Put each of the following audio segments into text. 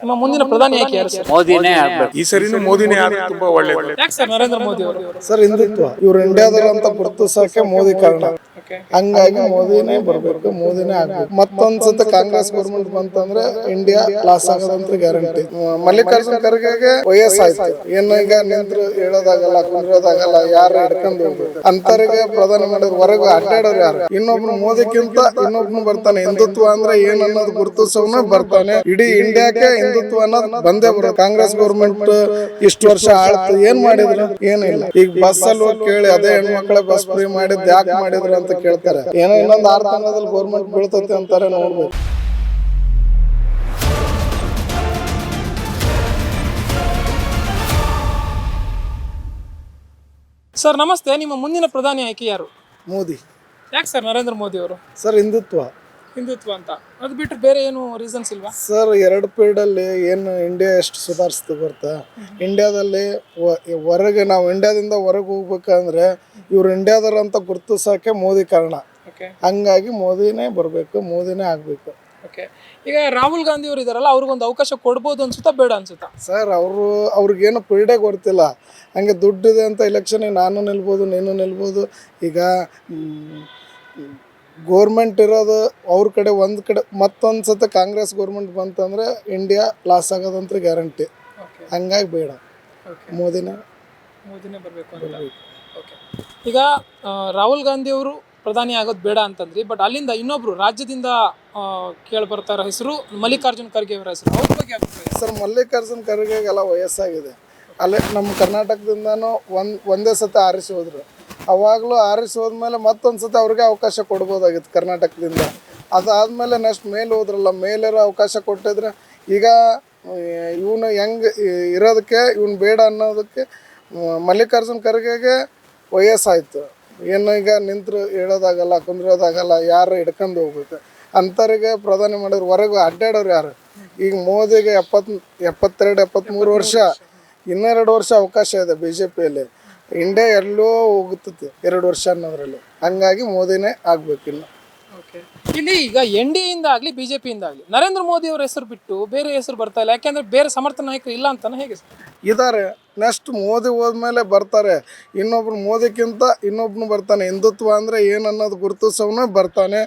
ನಮ್ಮ ಮುಂದಿನ ಪ್ರಧಾನಿ ಯಾಕೆ ಯಾರು ಸರ್? ಮೋದಿನೇ ಆಗ್ಬೇಕು. ಈ ಸರಿನೂ ಮೋದಿನೇ ಆದ್ರೆ ತುಂಬಾ ಒಳ್ಳೇದು. ಯಾಕೆ ಸರ್ ನರೇಂದ್ರ ಮೋದಿ ಅವರು? ಸರ್ ಹಿಂದುತ್ವ ಇವ್ರು ಇಂಡಿಯಾದವ್ರು ಅಂತ ಗುರುತಿಸಕ್ಕೆ ಮೋದಿ ಕಾರಣ. ಹಂಗಾಗಿ ಮೋದಿನೇ ಬರ್ಬೇಕು, ಮೋದಿನೇ ಆಗ್ಬೇಕು. ಮತ್ತೊಂದ್ಸತಿ ಕಾಂಗ್ರೆಸ್ ಗೌರ್ಮೆಂಟ್ ಬಂತಂದ್ರೆ ಇಂಡಿಯಾ ಲಾಸ್ ಆಗೋದಂತ ಗ್ಯಾರಂಟಿ. ಮಲ್ಲಿಕಾರ್ಜುನ್ ಖರ್ಗೆಗೆ ವಯಸ್ಸಾಯ್ತು, ಏನು ಈಗ ನಿಂತ್ರು ಹೇಳೋದಾಗಲ್ಲ, ಕುಂದ್ರೋದಾಗಲ್ಲ, ಯಾರು ಹಿಡ್ಕೊಂಡು ಹೋಗ್ಬೇಕು ಅಂತರಿಗೆ ಪ್ರಧಾನಿ ಮಾಡಿದ್ರು. ಹೊರಗೆ ಅಡ್ಡಾಡೋರು ಯಾರು? ಇನ್ನೊಬ್ರು ಮೋದಿಕ್ಕಿಂತ ಇನ್ನೊಬ್ನು ಬರ್ತಾನೆ. ಹಿಂದುತ್ವ ಅಂದ್ರೆ ಏನ್ ಅನ್ನೋದು ಗುರುತಿಸೋನು ಬರ್ತಾನೆ. ಇಡೀ ಇಂಡಿಯಾಕ್ಕೆ ಹಿಂದುತ್ವ ಅನ್ನೋದು ಬಂದೇ ಬರೋದು. ಕಾಂಗ್ರೆಸ್ ಗೌರ್ಮೆಂಟ್ ಇಷ್ಟು ವರ್ಷ ಆಳ್ತು, ಏನ್ ಮಾಡಿದ್ರು? ಏನಿಲ್ಲ. ಈಗ ಬಸ್ ಅಲ್ಲಿ ಹೋಗಿ ಕೇಳಿ, ಅದೇ ಹೆಣ್ಮಕ್ಳ ಬಸ್ ಫ್ರೀ ಮಾಡಿದ್ ಯಾಕೆ ಮಾಡಿದ್ರು ಅಂತ ಕೇಳ್ತಾರೆ. ಏನೋ ಇನ್ನೊಂದು 6 ತಿಂಗಳಲ್ಲಿ ಗೌರ್ಮೆಂಟ್ ಬೀಳ್ತೈತೆ ಅಂತಾರೆ, ನೋಡ್ಬೇಕು. ಸರ್ ನಮಸ್ತೆ, ನಿಮ್ಮ ಮುಂದಿನ ಪ್ರಧಾನಿ ಆಯ್ಕೆ ಯಾರು? ಮೋದಿ. ಯಾಕೆ ಸರ್ ನರೇಂದ್ರ ಮೋದಿ ಅವರು? ಸರ್ ಹಿಂದುತ್ವ ಅಂತ ಅದು ಬಿಟ್ಟರೆ ಬೇರೆ ಏನು ರೀಸನ್ಸ್ ಇಲ್ವಾ ಸರ್? 2 ಪೀರಿಯಡ್ ಅಲ್ಲಿ ಏನು ಇಂಡಿಯಾ ಎಷ್ಟು ಸುಧಾರಿಸ್ತು ಬರ್ತಾ. ಇಂಡಿಯಾದಲ್ಲಿ ಹೊರಗೆ ನಾವು ಇಂಡಿಯಾದಿಂದ ಹೊರಗೆ ಹೋಗ್ಬೇಕಂದ್ರೆ ಇವ್ರು ಇಂಡಿಯಾದವ್ರು ಅಂತ ಗುರುತಿಸೋಕೆ ಮೋದಿ ಕಾರಣ. ಹಂಗಾಗಿ ಮೋದಿನೇ ಬರಬೇಕು, ಮೋದಿನೇ ಆಗ್ಬೇಕು. ಈಗ ರಾಹುಲ್ ಗಾಂಧಿ ಅವರು ಇದಾರಲ್ಲ, ಅವ್ರಿಗೊಂದು ಅವಕಾಶ ಕೊಡ್ಬೋದು ಅನ್ಸುತ್ತಾ, ಬೇಡ ಅನ್ಸುತ್ತಾ? ಸರ್ ಅವ್ರಿಗೇನು ಪೀರಿಯಡೇ ಗೊತ್ತಿಲ್ಲ. ಹಂಗೆ ದುಡ್ಡಿದೆ ಅಂತ ಎಲೆಕ್ಷನ್ಗೆ ನಾನು ನಿಲ್ಬೋದು, ನೀನು ನಿಲ್ಬೋದು. ಈಗ ಗೋರ್ಮೆಂಟ್ ಇರೋದು ಅವ್ರ ಕಡೆ, ಒಂದು ಕಡೆ ಮತ್ತೊಂದು ಸತಿ ಕಾಂಗ್ರೆಸ್ ಗೌರ್ಮೆಂಟ್ ಬಂತಂದರೆ ಇಂಡಿಯಾ ಲಾಸ್ ಆಗೋದಂತ ಗ್ಯಾರಂಟಿ. ಹಂಗಾಗಿ ಬೇಡ, ಮೋದಿನೇ ಬರಬೇಕು ಅಂತ. ಈಗ ರಾಹುಲ್ ಗಾಂಧಿ ಅವರು ಪ್ರಧಾನಿ ಆಗೋದು ಬೇಡ ಅಂತಂದ್ರಿ, ಬಟ್ ಅಲ್ಲಿಂದ ಇನ್ನೊಬ್ರು ರಾಜ್ಯದಿಂದ ಕೇಳಿ ಬರ್ತಾ ಇರೋ ಹೆಸರು ಮಲ್ಲಿಕಾರ್ಜುನ್ ಖರ್ಗೆ ಅವರ ಹೆಸರು. ಅವ್ರ ಬಗ್ಗೆ ಸರ್, ಮಲ್ಲಿಕಾರ್ಜುನ್ ಖರ್ಗೆಗೆಲ್ಲ ವಯಸ್ಸಾಗಿದೆ. ಅಲ್ಲೇ ನಮ್ಮ ಕರ್ನಾಟಕದಿಂದನೂ ಒಂದೇ ಸತಿ ಆರಿಸಿ ಹೋದ್ರು. ಅವಾಗಲೂ ಆರಿಸಿ ಹೋದ್ಮೇಲೆ ಮತ್ತೊಂದು ಸತಿ ಅವ್ರಿಗೆ ಅವಕಾಶ ಕೊಡ್ಬೋದಾಗಿತ್ತು ಕರ್ನಾಟಕದಿಂದ. ಅದಾದಮೇಲೆ ನೆಕ್ಸ್ಟ್ ಮೇಲೆ ಹೋದ್ರಲ್ಲ, ಮೇಲಿರೋ ಅವಕಾಶ ಕೊಟ್ಟಿದ್ರೆ ಈಗ ಇವನು ಹೆಂಗೆ ಇರೋದಕ್ಕೆ ಇವನು ಬೇಡ ಅನ್ನೋದಕ್ಕೆ ಮಲ್ಲಿಕಾರ್ಜುನ್ ಖರ್ಗೆಗೆ ವಯಸ್ಸಾಯಿತು. ಏನು ಈಗ ನಿಂತರು ಹೇಳೋದಾಗಲ್ಲ, ಕುಂದ್ರೋದಾಗಲ್ಲ, ಯಾರು ಹಿಡ್ಕೊಂಡು ಹೋಗ್ಬೇಕು ಅಂಥವ್ರಿಗೆ ಪ್ರಧಾನಿ ಮಾಡಿದ್ರು. ಹೊರಗೆ ಅಡ್ಡಾಡೋರು ಯಾರು? ಈಗ ಮೋದಿಗೆ 72-73 ವರ್ಷ, ಇನ್ನೂ 2 ವರ್ಷ ಅವಕಾಶ ಇದೆ BJPಯಲ್ಲಿ. ಇಂಡಿಯಾ ಎಲ್ಲೋ ಹೋಗುತ್ತದೆ 2 ವರ್ಷ ಅನ್ನೋದ್ರಲ್ಲಿ. ಹಂಗಾಗಿ ಮೋದಿನೇ ಆಗ್ಬೇಕು. ಇನ್ನು ಇಲ್ಲಿ ಈಗ NDA ಇಂದ ಆಗಲಿ BJP-ಯಿಂದ ಆಗಲಿ ನರೇಂದ್ರ ಮೋದಿ ಅವರ ಹೆಸರು ಬಿಟ್ಟು ಬೇರೆ ಹೆಸರು ಬರ್ತಾ ಇಲ್ಲ. ಯಾಕೆಂದ್ರೆ ಬೇರೆ ಸಮರ್ಥ ನಾಯಕರು ಇಲ್ಲ ಅಂತಾನೆ. ಹೇಗೆ ಇದ್ದಾರೆ? ನೆಕ್ಸ್ಟ್ ಮೋದಿ ಹೋದ್ಮೇಲೆ ಬರ್ತಾರೆ. ಇನ್ನೊಬ್ರು ಮೋದಿಕ್ಕಿಂತ ಇನ್ನೊಬ್ನು ಬರ್ತಾನೆ. ಹಿಂದುತ್ವ ಅಂದರೆ ಏನು ಅನ್ನೋದು ಗುರುತಿಸೋನು ಬರ್ತಾನೆ.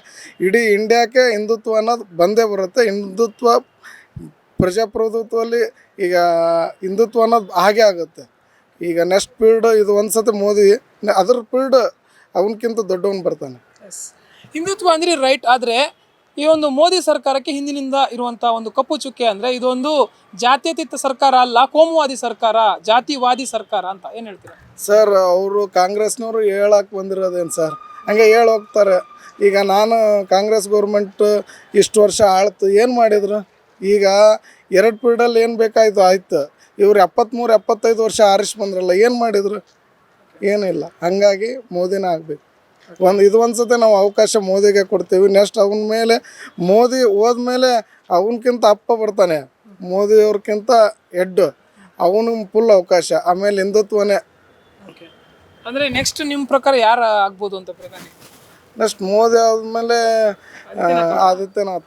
ಇಡೀ ಇಂಡಿಯಾಕ್ಕೆ ಹಿಂದುತ್ವ ಅನ್ನೋದು ಬಂದೇ ಬರುತ್ತೆ. ಹಿಂದುತ್ವ ಪ್ರಜಾಪ್ರಭುತ್ವದಲ್ಲಿ ಈಗ ಹಿಂದುತ್ವ ಅನ್ನೋದು ಹಾಗೆ ಆಗುತ್ತೆ. ಈಗ ನೆಕ್ಸ್ಟ್ ಪೀರಿಯಡ್ ಇದು ಒಂದು ಸತಿ ಮೋದಿ, ಅದ್ರ ಪೀರಿಯಡ್ ಅವನಕ್ಕಿಂತ ದೊಡ್ಡವನು ಬರ್ತಾನೆ. ಹಿಂದುತ್ವ ಅಂದ್ರೆ ರೈಟ್, ಆದರೆ ಈ ಒಂದು ಮೋದಿ ಸರ್ಕಾರಕ್ಕೆ ಹಿಂದಿನಿಂದ ಇರುವಂಥ ಒಂದು ಕಪ್ಪು ಚುಕ್ಕೆ ಅಂದರೆ ಇದೊಂದು ಜಾತ್ಯತೀತ ಸರ್ಕಾರ ಅಲ್ಲ, ಕೋಮುವಾದಿ ಸರ್ಕಾರ, ಜಾತಿವಾದಿ ಸರ್ಕಾರ ಅಂತ ಏನು ಹೇಳ್ತೀರಾ? ಸರ್, ಅವರು ಕಾಂಗ್ರೆಸ್ನವರು ಹೇಳಕ್ಕೆ ಬಂದಿರೋದೇನು ಸರ್? ಹಂಗೆ ಹೇಳಿ ಹೋಗ್ತಾರೆ. ಈಗ ನಾನು ಕಾಂಗ್ರೆಸ್ ಗೌರ್ಮೆಂಟ್ ಇಷ್ಟು ವರ್ಷ ಆಳ್ತು, ಏನು ಮಾಡಿದ್ರು? ಈಗ 2 ಪೀರಿಯಡಲ್ಲಿ ಏನು ಬೇಕಾಯಿತು ಆಯ್ತು. ಇವ್ರು 73-75 ವರ್ಷ ಆರಿಸಿ ಬಂದ್ರಲ್ಲ, ಏನು ಮಾಡಿದರು? ಏನಿಲ್ಲ. ಹಾಗಾಗಿ ಮೋದಿನೇ ಆಗಬೇಕು. ಒಂದು ಸತಿ ನಾವು ಅವಕಾಶ ಮೋದಿಗೆ ಕೊಡ್ತೀವಿ. ನೆಕ್ಸ್ಟ್ ಅವನ ಮೇಲೆ ಮೋದಿ ಹೋದ್ಮೇಲೆ ಅವನಕ್ಕಿಂತ ಅಪ್ಪ ಬರ್ತಾನೆ, ಮೋದಿಯವ್ರಕ್ಕಿಂತ ಹೆಡ್, ಅವನು ಫುಲ್ ಅವಕಾಶ. ಆಮೇಲೆ ಹಿಂದುತ್ವನೇ. ಅಂದರೆ ನೆಕ್ಸ್ಟ್ ನಿಮ್ಮ ಪ್ರಕಾರ ಯಾರು ಆಗ್ಬೋದು ಅಂತ ಪ್ರಧಾನಿ? ನೆಕ್ಸ್ಟ್ ಮೋದಿ ಆದಮೇಲೆ ಆದಿತ್ಯನಾಥ್.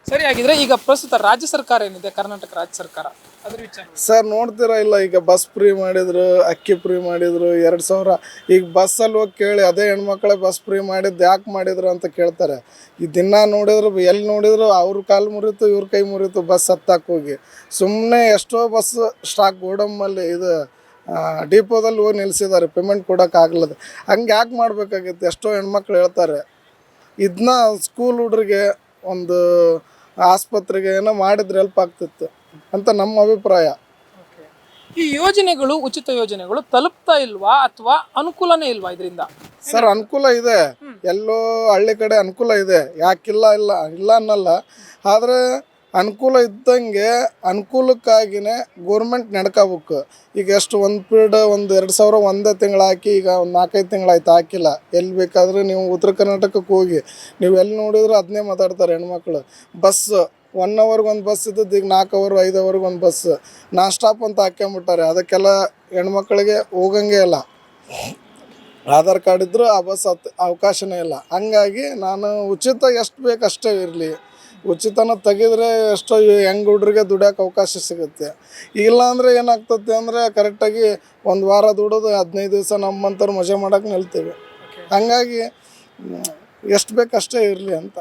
ಸರಿ, ಆಗಿದ್ರೆ ಈಗ ಪ್ರಸ್ತುತ ರಾಜ್ಯ ಸರ್ಕಾರ ಏನಿದೆ, ಕರ್ನಾಟಕ ರಾಜ್ಯ ಸರ್ಕಾರ, ಅದ್ರ ವಿಚಾರ ಸರ್ ನೋಡ್ತೀರಾ ಇಲ್ಲ? ಈಗ ಬಸ್ ಫ್ರೀ ಮಾಡಿದ್ರು, ಅಕ್ಕಿ ಫ್ರೀ ಮಾಡಿದ್ರು, 2000. ಈಗ ಬಸ್ಸಲ್ಲಿ ಹೋಗಿ ಕೇಳಿ, ಅದೇ ಹೆಣ್ಮಕ್ಳೆ ಬಸ್ ಫ್ರೀ ಮಾಡಿದ್ದು ಯಾಕೆ ಮಾಡಿದ್ರು ಅಂತ ಕೇಳ್ತಾರೆ. ಈ ದಿನ ನೋಡಿದ್ರು, ಎಲ್ಲಿ ನೋಡಿದ್ರು ಅವ್ರ ಕಾಲು ಮುರಿತು, ಇವ್ರ ಕೈ ಮುರಿತು, ಬಸ್ ಹತ್ತಾಕ್ ಹೋಗಿ. ಸುಮ್ಮನೆ ಎಷ್ಟೋ ಬಸ್ ಸ್ಟಾಕ್ ಗೋಡಂಬಲ್ಲಿ ಇದು ಡಿಪೋದಲ್ಲಿ ಹೋಗಿ ನಿಲ್ಲಿಸಿದ್ದಾರೆ, ಪೇಮೆಂಟ್ ಕೊಡೋಕ್ಕಾಗ್ಲದು. ಹಂಗೆ ಯಾಕೆ ಮಾಡಬೇಕಾಗಿತ್ತು? ಎಷ್ಟೋ ಹೆಣ್ಮಕ್ಳು ಹೇಳ್ತಾರೆ. ಇದನ್ನ ಸ್ಕೂಲ್ ಹುಡ್ರಿಗೆ, ಒಂದು ಆಸ್ಪತ್ರೆಗೆ ಏನೋ ಮಾಡಿದ್ರೆ ಹೆಲ್ಪ್ ಆಗ್ತಿತ್ತು ಅಂತ ನಮ್ಮ ಅಭಿಪ್ರಾಯ. ಈ ಯೋಜನೆಗಳು, ಉಚಿತ ಯೋಜನೆಗಳು ತಲುಪ್ತಾ ಇಲ್ವಾ ಅಥವಾ ಅನುಕೂಲನೇ ಇಲ್ವಾ ಇದರಿಂದ? ಸರ್, ಅನುಕೂಲ ಇದೆ. ಎಲ್ಲೋ ಹಳ್ಳಿ ಕಡೆ ಅನುಕೂಲ ಇದೆ, ಯಾಕಿಲ್ಲ ಇಲ್ಲ ಅನ್ನಲ್ಲ. ಆದರೆ ಅನುಕೂಲ ಇದ್ದಂಗೆ ಅನುಕೂಲಕ್ಕಾಗಿಯೇ ಗೋರ್ಮೆಂಟ್ ನಡ್ಕೋಬೇಕು. ಈಗ ಎಷ್ಟು ಒಂದು ಪೀರಿಯಡ್ 2000 ಒಂದೇ ತಿಂಗಳು ಹಾಕಿ, ಈಗ ಒಂದು 4-5 ತಿಂಗಳಾಯ್ತು ಹಾಕಿಲ್ಲ. ಎಲ್ಲಿ ಬೇಕಾದರೆ ನೀವು ಉತ್ತರ ಕರ್ನಾಟಕಕ್ಕೆ ಹೋಗಿ, ನೀವು ಎಲ್ಲಿ ನೋಡಿದ್ರು ಅದನ್ನೇ ಮಾತಾಡ್ತಾರೆ ಹೆಣ್ಮಕ್ಳು. ಬಸ್ 1 ಅವರ್ಗೆ ಒಂದು ಬಸ್ ಇದ್ದದ್ದು ಈಗ 4 ಅವರ್ 5 ಅವರ್ಗೆ ಒಂದು ಬಸ್ ನಾನ್ ಸ್ಟಾಪ್ ಅಂತ ಹಾಕ್ಕೊಂಬಿಟ್ಟಾರೆ. ಅದಕ್ಕೆಲ್ಲ ಹೆಣ್ಮಕ್ಳಿಗೆ ಹೋಗಂಗೆ ಇಲ್ಲ. ಆಧಾರ್ ಕಾರ್ಡ್ ಇದ್ದರೂ ಆ ಬಸ್ ಅವಕಾಶನೇ ಇಲ್ಲ. ಹಂಗಾಗಿ ನಾನು ಉಚಿತ ಎಷ್ಟು ಬೇಕು ಅಷ್ಟೇ ಇರಲಿ. ಉಚಿತನ ತೆಗೆದ್ರೆ ಎಷ್ಟೋ ಹೆಂಗ್ ಹುಡ್ರಿಗೆ ದುಡಿಯೋಕೆ ಅವಕಾಶ ಸಿಗುತ್ತೆ. ಇಲ್ಲ ಅಂದರೆ ಏನಾಗ್ತದೆ ಅಂದರೆ ಕರೆಕ್ಟಾಗಿ ಒಂದು ವಾರ ದುಡೋದು 15 ದಿವಸ ನಮ್ಮಂಥವ್ರು ಮಜಾ ಮಾಡೋಕೆ ನಿಲ್ತೀವಿ. ಹಂಗಾಗಿ ಎಷ್ಟು ಬೇಕು ಅಷ್ಟೇ ಇರಲಿ ಅಂತ.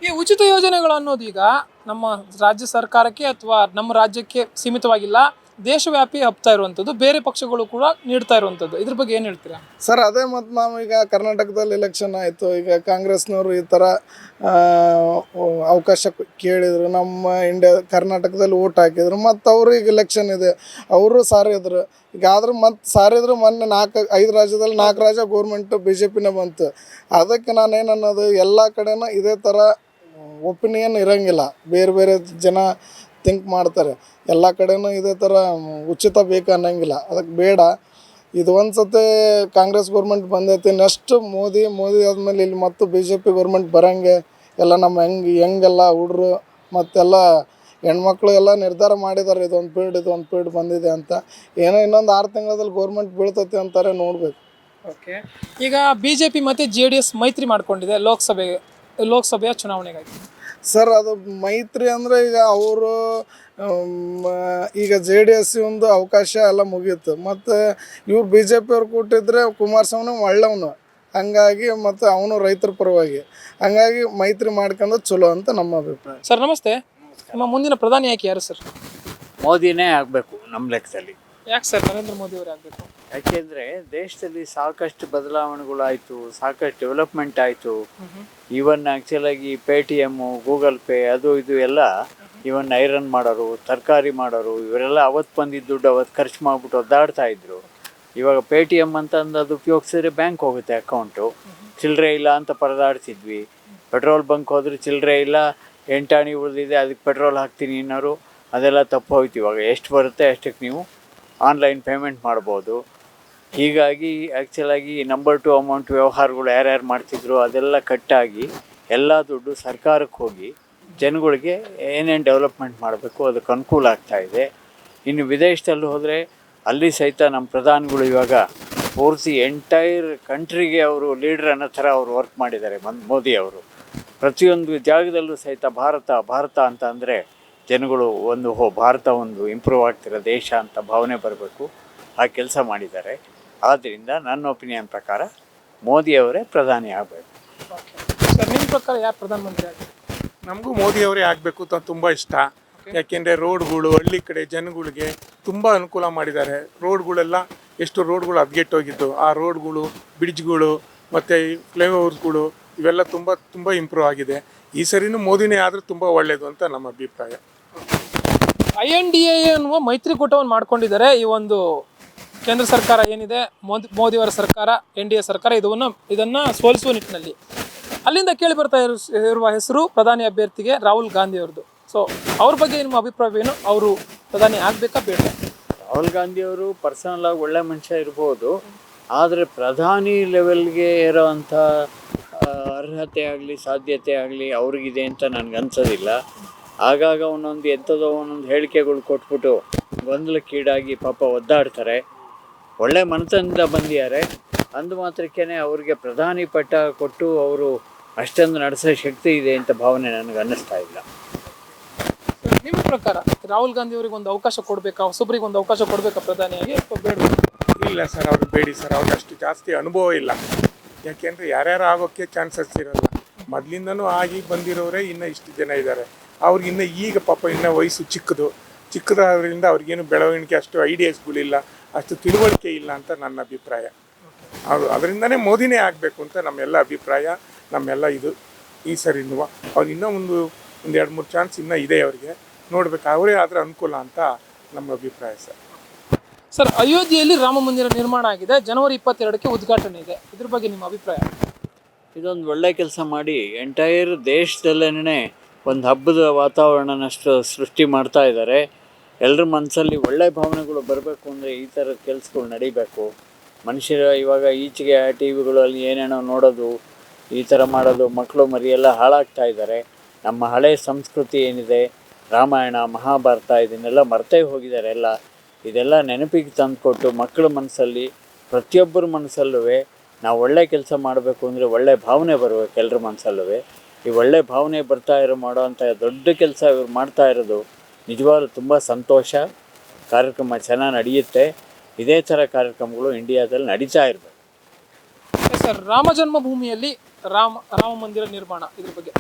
ಈ ಉಚಿತ ಯೋಜನೆಗಳು ಅನ್ನೋದು ಈಗ ನಮ್ಮ ರಾಜ್ಯ ಸರ್ಕಾರಕ್ಕೆ ಅಥವಾ ನಮ್ಮ ರಾಜ್ಯಕ್ಕೆ ಸೀಮಿತವಾಗಿಲ್ಲ, ದೇಶವ್ಯಾಪಿ ಹಬ್ತಾ ಇರುವಂಥದ್ದು, ಬೇರೆ ಪಕ್ಷಗಳು ಕೂಡ ನೀಡ್ತಾ ಇರುವಂಥದ್ದು. ಇದ್ರ ಬಗ್ಗೆ ಏನು ಹೇಳ್ತೀರಾ ಸರ್? ಅದೇ ಮತ್ತು ನಾವೀಗ ಕರ್ನಾಟಕದಲ್ಲಿ ಎಲೆಕ್ಷನ್ ಆಯಿತು, ಈಗ ಕಾಂಗ್ರೆಸ್ನವರು ಈ ಥರ ಅವಕಾಶ ಕೇಳಿದರು, ನಮ್ಮ ಕರ್ನಾಟಕದಲ್ಲಿ ಓಟ್ ಹಾಕಿದ್ರು, ಮತ್ತು ಅವರು ಈಗ ಎಲೆಕ್ಷನ್ ಇದೆ, ಅವರು ಸಾರಿದ್ರು. ಈಗ ಆದರೂ ಮತ್ತು ಸಾರಿದ್ರು ಮೊನ್ನೆ 5 ರಾಜ್ಯದಲ್ಲಿ 4 ರಾಜ್ಯ ಗೋರ್ಮೆಂಟು BJPನೇ ಬಂತು. ಅದಕ್ಕೆ ನಾನೇನು ಅನ್ನೋದು, ಎಲ್ಲ ಕಡೆನೂ ಇದೇ ಥರ ಒಪಿನಿಯನ್ ಇರೋಂಗಿಲ್ಲ, ಬೇರೆ ಬೇರೆ ಜನ ಥಿಂಕ್ ಮಾಡ್ತಾರೆ. ಎಲ್ಲ ಕಡೆನೂ ಇದೇ ಥರ ಉಚಿತ ಬೇಕು ಅನ್ನೋಂಗಿಲ್ಲ, ಅದಕ್ಕೆ ಬೇಡ. ಇದು ಒಂದು ಸತಿ ಕಾಂಗ್ರೆಸ್ ಗೌರ್ಮೆಂಟ್ ಬಂದೈತಿ, ನೆಕ್ಸ್ಟ್ ಮೋದಿ ಆದಮೇಲೆ ಇಲ್ಲಿ ಮತ್ತು BJP ಗೌರ್ಮೆಂಟ್ ಬರೋಂಗೆ ಎಲ್ಲ ನಮ್ಮ ಹೆಂಗೆಲ್ಲ ಹುಡ್ರು ಮತ್ತೆಲ್ಲ ಹೆಣ್ಮಕ್ಳು ಎಲ್ಲ ನಿರ್ಧಾರ ಮಾಡಿದ್ದಾರೆ, ಇದೊಂದು ಪೀಡ್ ಬಂದಿದೆ ಅಂತ. ಏನೋ ಇನ್ನೊಂದು 6 ತಿಂಗಳಲ್ಲಿ ಗೌರ್ಮೆಂಟ್ ಬೀಳ್ತೈತಿ ಅಂತಾರೆ, ನೋಡಬೇಕು. ಓಕೆ, ಈಗ BJP ಮತ್ತು JDS ಮೈತ್ರಿ ಮಾಡ್ಕೊಂಡಿದೆ ಲೋಕಸಭೆಯ ಚುನಾವಣೆಗಾಗಿ. ಸರ್, ಅದು ಮೈತ್ರಿ ಅಂದರೆ ಈಗ ಅವರು ಈಗ JDS ಒಂದು ಅವಕಾಶ ಎಲ್ಲ ಮುಗೀತು, ಮತ್ತು ಇವ್ರು BJP ಅವ್ರು ಕೊಟ್ಟಿದ್ರೆ ಕುಮಾರಸ್ವಾಮಿ ಒಳ್ಳೆಯವನು, ಹಂಗಾಗಿ ಮತ್ತು ಅವನು ರೈತರ ಪರವಾಗಿ, ಹಂಗಾಗಿ ಮೈತ್ರಿ ಮಾಡ್ಕೊಂಡು ಚಲೋ ಅಂತ ನಮ್ಮ ಅಭಿಪ್ರಾಯ. ಸರ್ ನಮಸ್ತೆ, ನಿಮ್ಮ ಮುಂದಿನ ಪ್ರಧಾನಿ ಆಯ್ಕೆ ಯಾರು ಸರ್? ಮೋದಿನೇ ಆಗಬೇಕು ನಮ್ಮ ಲೆಕ್ಕದಲ್ಲಿ. ಯಾಕೆ ಸರ್ ನರೇಂದ್ರ ಮೋದಿ ಅವರೇ ಆಗಬೇಕು? ಯಾಕೆಂದರೆ ದೇಶದಲ್ಲಿ ಸಾಕಷ್ಟು ಬದಲಾವಣೆಗಳಾಯಿತು, ಸಾಕಷ್ಟು ಡೆವಲಪ್ಮೆಂಟ್ ಆಯಿತು. ಈವನ್ ಆ್ಯಕ್ಚುಲಾಗಿ Paytm, ಗೂಗಲ್ ಪೇ, ಅದು ಇದು ಎಲ್ಲ ಇವನ್ ಐರನ್ ಮಾಡೋರು, ತರಕಾರಿ ಮಾಡೋರು, ಇವರೆಲ್ಲ ಅವತ್ತು ಬಂದಿದ್ದ ದುಡ್ಡು ಅವತ್ತು ಖರ್ಚು ಮಾಡಿಬಿಟ್ಟು ಒದ್ದಾಡ್ತಾ ಇದ್ರು. ಇವಾಗ Paytm ಅಂತ ಅದು ಉಪಯೋಗಿಸಿದ್ರೆ ಬ್ಯಾಂಕ್ ಹೋಗುತ್ತೆ ಅಕೌಂಟು. ಚಿಲ್ಲರೆ ಇಲ್ಲ ಅಂತ ಪರದಾಡ್ತಿದ್ವಿ. ಪೆಟ್ರೋಲ್ ಬಂಕ್ ಹೋದ್ರೆ ಚಿಲ್ಲರೆ ಇಲ್ಲ, 8 ಆಣೆ ಉಳಿದಿದೆ, ಅದಕ್ಕೆ ಪೆಟ್ರೋಲ್ ಹಾಕ್ತೀನಿ ಅನ್ನೋರು, ಅದೆಲ್ಲ ತಪ್ಪು ಹೋಯ್ತು. ಇವಾಗ ಎಷ್ಟು ಬರುತ್ತೆ ಅಷ್ಟಕ್ಕೆ ನೀವು ಆನ್ಲೈನ್ ಪೇಮೆಂಟ್ ಮಾಡ್ಬೋದು. ಹೀಗಾಗಿ ಆ್ಯಕ್ಚುಲಾಗಿ ನಂಬರ್ 2 ಅಮೌಂಟ್ ವ್ಯವಹಾರಗಳು ಯಾರ್ಯಾರು ಮಾಡ್ತಿದ್ರು ಅದೆಲ್ಲ ಕಟ್ಟಾಗಿ ಎಲ್ಲ ದುಡ್ಡು ಸರ್ಕಾರಕ್ಕೆ ಹೋಗಿ ಜನಗಳಿಗೆ ಏನೇನು ಡೆವಲಪ್ಮೆಂಟ್ ಮಾಡಬೇಕು ಅದಕ್ಕೆ ಅನುಕೂಲ ಆಗ್ತಾಯಿದೆ. ಇನ್ನು ವಿದೇಶದಲ್ಲಿ ಹೋದರೆ ಅಲ್ಲಿ ಸಹಿತ ನಮ್ಮ ಪ್ರಧಾನಿಗಳು ಇವಾಗ ಪೂರ್ತಿ ಎಂಟೈರ್ ಕಂಟ್ರಿಗೆ ಅವರು ಲೀಡರ್ ಅನ್ನೋ ಥರ ಅವರು ವರ್ಕ್ ಮಾಡಿದ್ದಾರೆ. ಮೋದಿ ಅವರು ಪ್ರತಿಯೊಂದು ಜಾಗದಲ್ಲೂ ಸಹಿತ ಭಾರತ ಅಂತ ಅಂದರೆ ಜನಗಳು ಭಾರತ ಒಂದು ಇಂಪ್ರೂವ್ ಆಗ್ತಿರೋ ದೇಶ ಅಂತ ಭಾವನೆ ಬರಬೇಕು, ಆ ಕೆಲಸ ಮಾಡಿದ್ದಾರೆ. ಆದ್ದರಿಂದ ನನ್ನ ಒಪಿನಿಯನ್ ಪ್ರಕಾರ ಮೋದಿಯವರೇ ಪ್ರಧಾನಿ ಆಗಬೇಕು. ಸರ್ ನಿಮ್ಮ ಪ್ರಕಾರ ಯಾರು ಪ್ರಧಾನಮಂತ್ರಿ ಆಗಬೇಕು? ನಮಗೂ ಮೋದಿಯವರೇ ಆಗಬೇಕು ಅಂತ ತುಂಬ ಇಷ್ಟ. ಯಾಕೆಂದರೆ ರೋಡ್ಗಳು ಹಳ್ಳಿ ಕಡೆ ಜನಗಳಿಗೆ ತುಂಬ ಅನುಕೂಲ ಮಾಡಿದ್ದಾರೆ. ರೋಡ್ಗಳೆಲ್ಲ ಎಷ್ಟು ರೋಡ್ಗಳು ಹದಗೆಟ್ಟೋಗಿದ್ದು, ಆ ರೋಡ್ಗಳು, ಬ್ರಿಡ್ಜ್ಗಳು ಮತ್ತು ಫ್ಲೈಓವರ್ಸ್ಗಳು ಇವೆಲ್ಲ ತುಂಬ ಇಂಪ್ರೂವ್ ಆಗಿದೆ. ಈ ಸರಿನೂ ಮೋದಿನೇ ಆದರೆ ತುಂಬ ಒಳ್ಳೆಯದು ಅಂತ ನಮ್ಮ ಅಭಿಪ್ರಾಯ. INDA ಅನ್ನುವ ಮೈತ್ರಿಕೂಟವನ್ನು ಮಾಡ್ಕೊಂಡಿದ್ದಾರೆ. ಈ ಒಂದು ಕೇಂದ್ರ ಸರ್ಕಾರ ಏನಿದೆ, ಮೋದಿಯವರ ಸರ್ಕಾರ, NDA ಸರ್ಕಾರ, ಇದನ್ನು ಸೋಲಿಸುವ ನಿಟ್ಟಿನಲ್ಲಿ ಅಲ್ಲಿಂದ ಕೇಳಿ ಬರ್ತಾ ಇರುವ ಹೆಸರು ಪ್ರಧಾನಿ ಅಭ್ಯರ್ಥಿಗೆ ರಾಹುಲ್ ಗಾಂಧಿ ಅವ್ರದ್ದು. ಸೊ ಅವ್ರ ಬಗ್ಗೆ ನಿಮ್ಮ ಅಭಿಪ್ರಾಯ ಏನು? ಅವರು ಪ್ರಧಾನಿ ಆಗಬೇಕಾ ಬೇಡ? ರಾಹುಲ್ ಗಾಂಧಿಯವರು ಪರ್ಸನಲ್ ಆಗಿ ಒಳ್ಳೆ ಮನುಷ್ಯ ಇರ್ಬೋದು, ಆದರೆ ಪ್ರಧಾನಿ ಲೆವೆಲ್ಗೆ ಇರೋವಂಥ ಅರ್ಹತೆ ಆಗಲಿ ಸಾಧ್ಯತೆ ಆಗಲಿ ಅವ್ರಿಗಿದೆ ಅಂತ ನನಗೆ ಅನ್ಸೋದಿಲ್ಲ. ಆಗಾಗ ಒಂದೊಂದು ಹೇಳಿಕೆಗಳು ಕೊಟ್ಬಿಟ್ಟು ಗೊಂದಲಕ್ಕೀಡಾಗಿ ಪಾಪ ಒದ್ದಾಡ್ತಾರೆ. ಒಳ್ಳೆ ಮನಸ್ಸಿಂದ ಬಂದಿದ್ದಾರೆ, ಅಂದು ಮಾತ್ರಕ್ಕೇ ಅವ್ರಿಗೆ ಪ್ರಧಾನಿ ಪಟ್ಟ ಕೊಟ್ಟು ಅವರು ಅಷ್ಟೊಂದು ನಡೆಸೋ ಶಕ್ತಿ ಇದೆ ಅಂತ ಭಾವನೆ ನನಗೆ ಅನ್ನಿಸ್ತಾ ಇಲ್ಲ. ನಿಮ್ಮ ಪ್ರಕಾರ ರಾಹುಲ್ ಗಾಂಧಿ ಅವರಿಗೆ ಒಂದು ಅವಕಾಶ ಕೊಡಬೇಕಾ, ಹೊಸೊಬ್ಬರಿಗೆ ಒಂದು ಅವಕಾಶ ಕೊಡಬೇಕಾ ಪ್ರಧಾನಿಯಾಗಿ, ಬೇಡ? ಇಲ್ಲ ಸರ್, ಅವ್ರಿಗೆ ಬೇಡಿ ಸರ್, ಅವ್ರಿಗೆ ಅಷ್ಟು ಜಾಸ್ತಿ ಅನುಭವ ಇಲ್ಲ. ಯಾಕೆಂದರೆ ಯಾರ್ಯಾರು ಆಗೋಕ್ಕೆ ಚಾನ್ಸಸ್ ಇರಲ್ಲ. ಮೊದಲಿಂದನೂ ಆಗಿ ಬಂದಿರೋರೇ ಇನ್ನೂ ಇಷ್ಟು ಜನ ಇದ್ದಾರೆ. ಅವ್ರಿಗಿನ್ನ ಈಗ ಪಾಪ ಇನ್ನೂ ವಯಸ್ಸು ಚಿಕ್ಕದಾದ್ರಿಂದ ಅವ್ರಿಗೇನು ಬೆಳವಣಿಗೆ ಅಷ್ಟು ಐಡಿಯಾಸ್ಗಳಿಲ್ಲ, ಅಷ್ಟು ತಿಳುವಳಿಕೆ ಇಲ್ಲ ಅಂತ ನನ್ನ ಅಭಿಪ್ರಾಯ. ಅದರಿಂದನೇ ಮೋದಿನೇ ಆಗಬೇಕು ಅಂತ ನಮ್ಮೆಲ್ಲ ಅಭಿಪ್ರಾಯ, ನಮ್ಮೆಲ್ಲ ಇದು. ಈ ಸರಿನೂ ಅವ್ರು ಇನ್ನೂ ಒಂದು 2-3 ಚಾನ್ಸ್ ಇನ್ನೂ ಇದೆ, ಅವ್ರಿಗೆ ನೋಡ್ಬೇಕು, ಅವರೇ ಆದರೆ ಅನುಕೂಲ ಅಂತ ನಮ್ಮ ಅಭಿಪ್ರಾಯ ಸರ್. ಸರ್, ಅಯೋಧ್ಯೆಯಲ್ಲಿ ರಾಮ ಮಂದಿರ ನಿರ್ಮಾಣ ಆಗಿದೆ, ಜನವರಿ 22ಕ್ಕೆ ಉದ್ಘಾಟನೆ ಇದೆ, ಇದ್ರ ಬಗ್ಗೆ ನಿಮ್ಮ ಅಭಿಪ್ರಾಯ? ಇದೊಂದು ಒಳ್ಳೆ ಕೆಲಸ ಮಾಡಿ ಎಂಟೈರ್ ದೇಶದಲ್ಲೇ ಒಂದು ಹಬ್ಬದ ವಾತಾವರಣನಷ್ಟು ಸೃಷ್ಟಿ ಮಾಡ್ತಾ ಇದ್ದಾರೆ. ಎಲ್ಲರ ಮನಸ್ಸಲ್ಲಿ ಒಳ್ಳೆ ಭಾವನೆಗಳು ಬರಬೇಕು ಅಂದರೆ ಈ ಥರದ ಕೆಲಸಗಳು ನಡಿಬೇಕು. ಮನುಷ್ಯರು ಇವಾಗ ಈಚೆಗೆ TV ಏನೇನೋ ನೋಡೋದು, ಈ ಥರ ಮಾಡೋದು, ಮಕ್ಕಳು ಮರಿಯೆಲ್ಲ ಹಾಳಾಗ್ತಾ ಇದ್ದಾರೆ. ನಮ್ಮ ಹಳೆ ಸಂಸ್ಕೃತಿ ಏನಿದೆ, ರಾಮಾಯಣ ಮಹಾಭಾರತ, ಇದನ್ನೆಲ್ಲ ಮರ್ತೇ ಹೋಗಿದ್ದಾರೆ ಎಲ್ಲ. ಇದೆಲ್ಲ ನೆನಪಿಗೆ ತಂದುಕೊಟ್ಟು ಮಕ್ಕಳ ಮನಸ್ಸಲ್ಲಿ, ಪ್ರತಿಯೊಬ್ಬರ ಮನಸ್ಸಲ್ಲೂ ನಾವು ಒಳ್ಳೆ ಕೆಲಸ ಮಾಡಬೇಕು ಅಂದರೆ ಒಳ್ಳೆ ಭಾವನೆ ಬರಬೇಕು ಎಲ್ಲರ ಮನಸ್ಸಲ್ಲೂ. ಈ ಒಳ್ಳೆ ಭಾವನೆ ಬರ್ತಾ ಮಾಡೋವಂಥ ದೊಡ್ಡ ಕೆಲಸ ಇವ್ರು ಮಾಡ್ತಾ ಇರೋದು ನಿಜವಾಗ್ಲೂ ತುಂಬ ಸಂತೋಷ. ಕಾರ್ಯಕ್ರಮ ಚೆನ್ನಾಗಿ ನಡೆಯುತ್ತೆ. ಇದೇ ಥರ ಕಾರ್ಯಕ್ರಮಗಳು ಇಂಡಿಯಾದಲ್ಲಿ ನಡೀತಾ ಇರಬೇಕು. ಸರ್, ರಾಮ ಜನ್ಮಭೂಮಿಯಲ್ಲಿ ರಾಮ ಮಂದಿರ ನಿರ್ಮಾಣ ಇದ್ರ ಬಗ್ಗೆ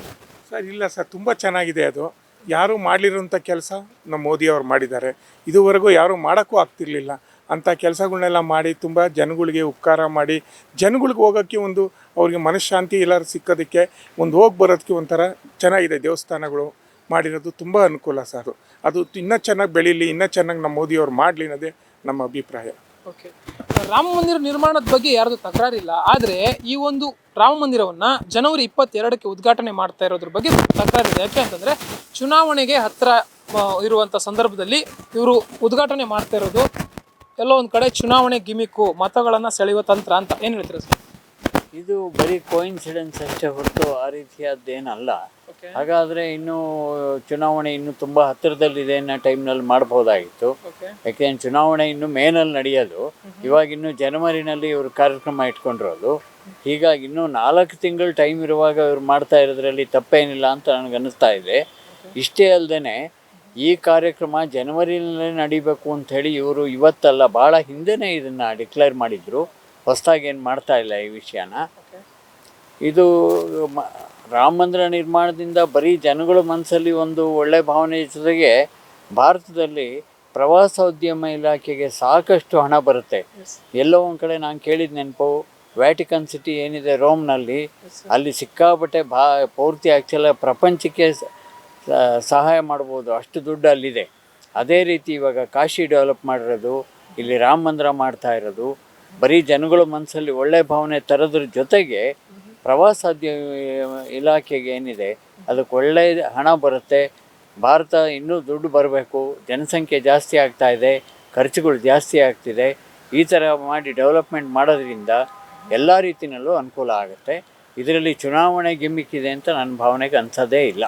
ಸರ್ ಇಲ್ಲ ಸರ್, ತುಂಬ ಚೆನ್ನಾಗಿದೆ. ಅದು ಯಾರೂ ಮಾಡಲಿರೋಂಥ ಕೆಲಸ ನಮ್ಮ ಮೋದಿಯವರು ಮಾಡಿದ್ದಾರೆ. ಇದುವರೆಗೂ ಯಾರೂ ಮಾಡೋಕ್ಕೂ ಆಗ್ತಿರ್ಲಿಲ್ಲ. ಅಂಥ ಕೆಲಸಗಳನ್ನೆಲ್ಲ ಮಾಡಿ ತುಂಬ ಜನಗಳಿಗೆ ಉಪಕಾರ ಮಾಡಿ, ಜನಗಳಿಗೆ ಹೋಗೋಕ್ಕೆ ಒಂದು ಅವ್ರಿಗೆ ಮನಃಶಾಂತಿ ಎಲ್ಲರೂ ಸಿಕ್ಕೋದಕ್ಕೆ ಒಂದು ಹೋಗಿ ಬರೋದಕ್ಕೆ ಒಂಥರ ಚೆನ್ನಾಗಿದೆ. ದೇವಸ್ಥಾನಗಳು ಮಾಡಿರೋದು ತುಂಬ ಅನುಕೂಲ ಸರ್. ಅದು ಇನ್ನೂ ಚೆನ್ನಾಗಿ ಬೆಳೀಲಿ, ಇನ್ನೂ ಚೆನ್ನಾಗಿ ನಮ್ಮ ಮೋದಿಯವರು ಮಾಡಲಿ ಅನ್ನೋದೇ ನಮ್ಮ ಅಭಿಪ್ರಾಯ. ಓಕೆ, ರಾಮ ಮಂದಿರ ನಿರ್ಮಾಣದ ಬಗ್ಗೆ ಯಾರ್ದು ತಕರಾರಿಲ್ಲ. ಆದರೆ ಈ ಒಂದು ರಾಮ ಮಂದಿರವನ್ನು ಜನವರಿ 22ಕ್ಕೆ ಉದ್ಘಾಟನೆ ಮಾಡ್ತಾ ಇರೋದ್ರ ಬಗ್ಗೆ ತಕರಾರಿದೆ. ಯಾಕೆ ಅಂತಂದರೆ ಚುನಾವಣೆಗೆ ಹತ್ತಿರ ಇರುವಂಥ ಸಂದರ್ಭದಲ್ಲಿ ಇವರು ಉದ್ಘಾಟನೆ ಮಾಡ್ತಾ ಇರೋದು ಎಲ್ಲೋ ಒಂದು ಕಡೆ ಚುನಾವಣೆ ಗಿಮಿಕ್ಕು, ಮತಗಳನ್ನು ಸೆಳೆಯುವ ತಂತ್ರ ಅಂತ ಏನು ಹೇಳ್ತೀರಾ ಸರ್? ಇದು ಬರೀ ಕೋಇನ್ಸಿಡೆನ್ಸ್ ಅಷ್ಟೇ ಹೊರತು ಆ ರೀತಿಯಾದ್ದೇನಲ್ಲ. ಹಾಗಾದರೆ ಇನ್ನೂ ಚುನಾವಣೆ ಇನ್ನೂ ತುಂಬ ಹತ್ತಿರದಲ್ಲಿದೆ ಅನ್ನೋ ಟೈಮ್ನಲ್ಲಿ ಮಾಡ್ಬೋದಾಗಿತ್ತು. ಯಾಕೆಂದ್ರೆ ಚುನಾವಣೆ ಇನ್ನು ಮೇನಲ್ಲಿ ನಡೆಯೋದು, ಇವಾಗ ಇನ್ನು ಜನವರಿನಲ್ಲಿ ಇವರು ಕಾರ್ಯಕ್ರಮ ಇಟ್ಕೊಂಡಿರೋದು. ಹೀಗಾಗಿ ಇನ್ನೂ 4 ತಿಂಗಳು ಟೈಮ್ ಇರುವಾಗ ಇವ್ರು ಮಾಡ್ತಾ ಇರೋದ್ರಲ್ಲಿ ತಪ್ಪೇನಿಲ್ಲ ಅಂತ ನನಗೆ ಅನ್ನಿಸ್ತಾ ಇದೆ. ಇಷ್ಟೇ ಅಲ್ಲದೆ ಈ ಕಾರ್ಯಕ್ರಮ ಜನವರಿನಲ್ಲೇ ನಡಿಬೇಕು ಅಂಥೇಳಿ ಇವರು ಇವತ್ತಲ್ಲ, ಭಾಳ ಹಿಂದೆನೇ ಇದನ್ನು ಡಿಕ್ಲೇರ್ ಮಾಡಿದರು. ಹೊಸದಾಗಿ ಏನು ಮಾಡ್ತಾ ಇಲ್ಲ ಈ ವಿಷಯನ. ಇದು ರಾಮ ಮಂದಿರ ನಿರ್ಮಾಣದಿಂದ ಬರೀ ಜನಗಳ ಮನಸ್ಸಲ್ಲಿ ಒಂದು ಒಳ್ಳೆ ಭಾವನೆ ಜೊತೆಗೆ ಭಾರತದಲ್ಲಿ ಪ್ರವಾಸೋದ್ಯಮ ಇಲಾಖೆಗೆ ಸಾಕಷ್ಟು ಹಣ ಬರುತ್ತೆ. ಎಲ್ಲೋ ಒಂದು ಕಡೆ ನಾನು ಕೇಳಿದ ನೆನಪು, ವ್ಯಾಟಿಕನ್ ಸಿಟಿ ಏನಿದೆ ರೋಮ್ನಲ್ಲಿ, ಅಲ್ಲಿ ಸಿಕ್ಕಾಪಟ್ಟೆ ಪೂರ್ತಿ ಆ್ಯಕ್ಚುಲಿ ಪ್ರಪಂಚಕ್ಕೆ ಸಹಾಯ ಮಾಡ್ಬೋದು, ಅಷ್ಟು ದುಡ್ಡು ಅಲ್ಲಿದೆ. ಅದೇ ರೀತಿ ಇವಾಗ ಕಾಶಿ ಡೆವಲಪ್ ಮಾಡಿರೋದು, ಇಲ್ಲಿ ರಾಮ ಮಂದಿರ ಮಾಡ್ತಾ ಇರೋದು ಬರೀ ಜನಗಳ ಮನಸ್ಸಲ್ಲಿ ಒಳ್ಳೆ ಭಾವನೆ ತರೋದ್ರ ಜೊತೆಗೆ ಪ್ರವಾಸೋದ್ಯಮ ಇಲಾಖೆಗೆ ಏನಿದೆ ಅದಕ್ಕೆ ಒಳ್ಳೆಯ ಹಣ ಬರುತ್ತೆ. ಭಾರತ ಇನ್ನೂ ದುಡ್ಡು ಬರಬೇಕು, ಜನಸಂಖ್ಯೆ ಜಾಸ್ತಿ ಆಗ್ತಾ ಇದೆ, ಖರ್ಚುಗಳು ಜಾಸ್ತಿ ಆಗ್ತಿದೆ. ಈ ಥರ ಮಾಡಿ ಡೆವಲಪ್ಮೆಂಟ್ ಮಾಡೋದ್ರಿಂದ ಎಲ್ಲ ರೀತಿಯಲ್ಲೂ ಅನುಕೂಲ ಆಗುತ್ತೆ. ಇದರಲ್ಲಿ ಚುನಾವಣೆ ಗಿಮ್ಮಿಕ್ ಇದೆ ಅಂತ ನನ್ನ ಭಾವನೆಗೆ ಅನಿಸೋದೇ ಇಲ್ಲ.